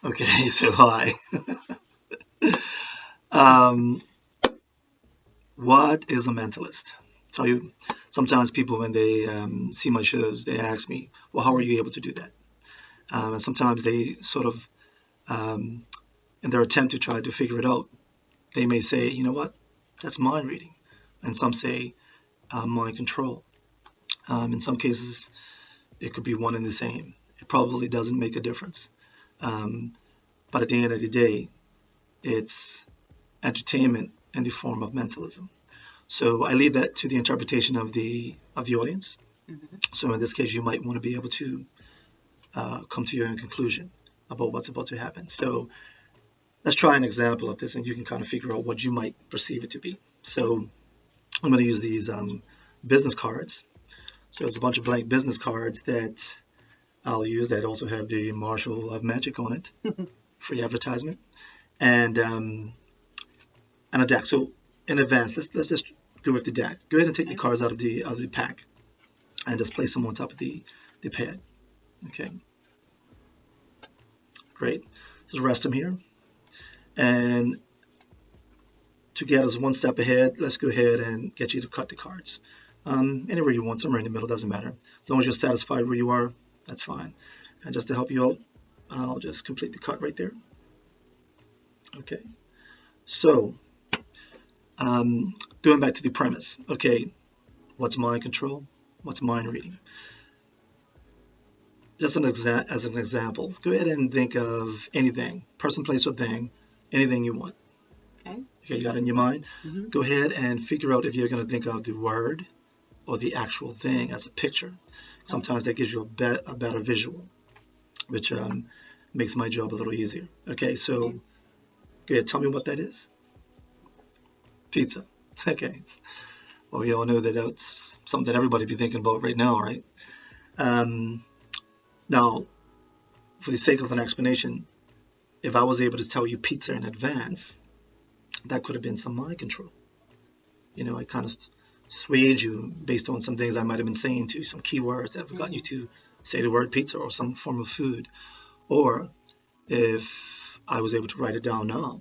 Okay, so hi. Um, what is a mentalist? So sometimes people, when they see my shows, they ask me, well, how are you able to do that? And sometimes they sort of, um, in their attempt to try to figure it out, they may say, you know what, that's mind reading. And some say mind control. In some cases, it could be one and the same. It probably doesn't make a difference. Um, but at the end of the day, it's entertainment in the form of mentalism. So I leave that to the interpretation of the audience. Hmm. So in this case, you might want to be able to come to your own conclusion about what's about to happen. So let's try an example of this, and you can kind of figure out what you might perceive it to be. So I'm going to use these business cards. So there's a bunch of blank business cards that I'll use that also have the Marshal of Magic on it, free advertisement, and um, and a deck. So in advance, let's just go with the deck. Go ahead and take the Okay. cards out of the pack and just place them on top of the pad. Okay, great. Just rest them here. And to get us one step ahead, let's go ahead and get you to cut the cards. Anywhere you want, somewhere in the middle, doesn't matter. As long as you're satisfied where you are, that's fine. And just to help you out, I'll just complete the cut right there. Okay. So, going back to the premise. Okay, what's mind control? What's mind reading? Just as an example, go ahead and think of anything, person, place, or thing, anything you want. Okay. Okay, you got it in your mind? Hmm. Go ahead and figure out if you're going to think of the word or the actual thing as a picture. Okay. Sometimes that gives you a better visual, which makes my job a little easier. Okay, so Okay. go ahead, tell me what that is. Pizza. Okay. Well, we all know that that's something that everybody be thinking about right now, right? Um, Now, for the sake of an explanation, if I was able to tell you pizza in advance, that could have been some mind control. I kind of swayed you based on some things I might have been saying to you, some keywords that have gotten you Hmm. to say the word pizza or some form of food. Or if I was able to write it down now,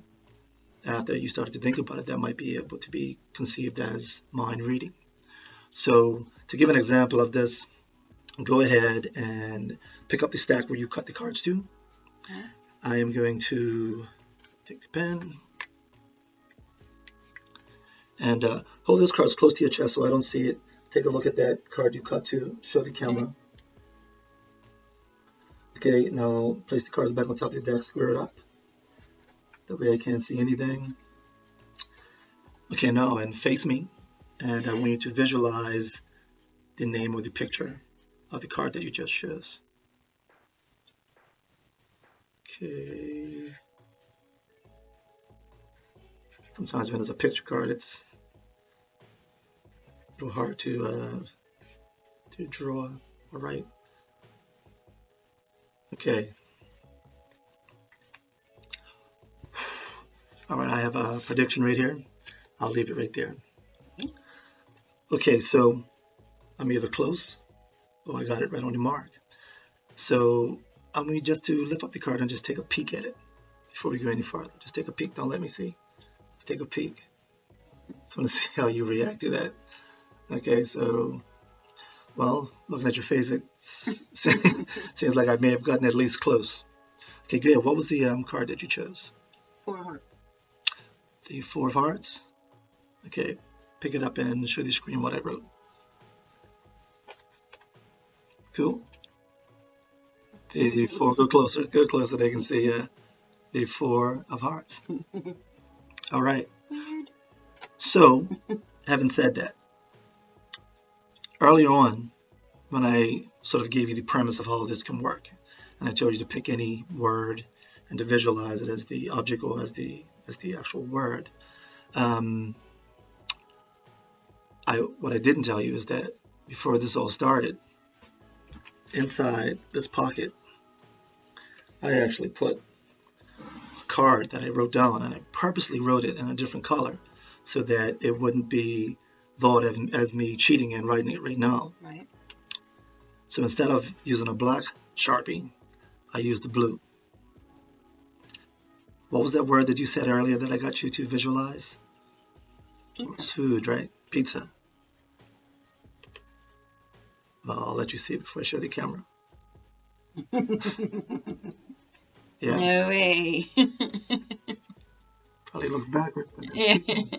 after you started to think about it, that might be able to be conceived as mind reading. So, to give an example of this, go ahead and pick up the stack where you cut the cards to. Okay. I am going to take the pen and hold those cards close to your chest so I don't see it. Take a look at that card you cut to. Show the Okay. camera. Okay, now place the cards back on top of the deck, square it up. That way I can't see anything. Okay, now and face me. And I want you to visualize the name or the picture of the card that you just chose. Okay. Sometimes when it's a picture card, it's a little hard to draw. All right. Okay. All right. I have a prediction right here. I'll leave it right there. Okay. Okay. So I'm either close or I got it right on the mark. So I want you just to lift up the card and just take a peek at it before we go any further. Just take a peek. Don't let me see. Just take a peek. Just want to see how you react to that. Okay. So, well, looking at your face, it seems like I may have gotten at least close. Okay, good. What was the card that you chose? Four hearts. The Four of Hearts. Okay, pick it up and show the screen what I wrote. Cool. The four. Go closer. Go closer. They can see the Four of Hearts. All right. Weird. So, having said that, earlier on, when I sort of gave you the premise of how this can work, and I told you to pick any word and to visualize it as the object or as the actual word, um, what I didn't tell you is that before this all started, inside this pocket, I actually put a card that I wrote down, and I purposely wrote it in a different color so that it wouldn't be thought of as me cheating and writing it right now. Right. So instead of using a black Sharpie, I used the blue. What was that word that you said earlier that I got you to visualize? It Pizza. was food, right? Pizza. Well, I'll let you see it before I show the camera. Yeah, No way. probably looks backwards, but that's Yeah. pizza.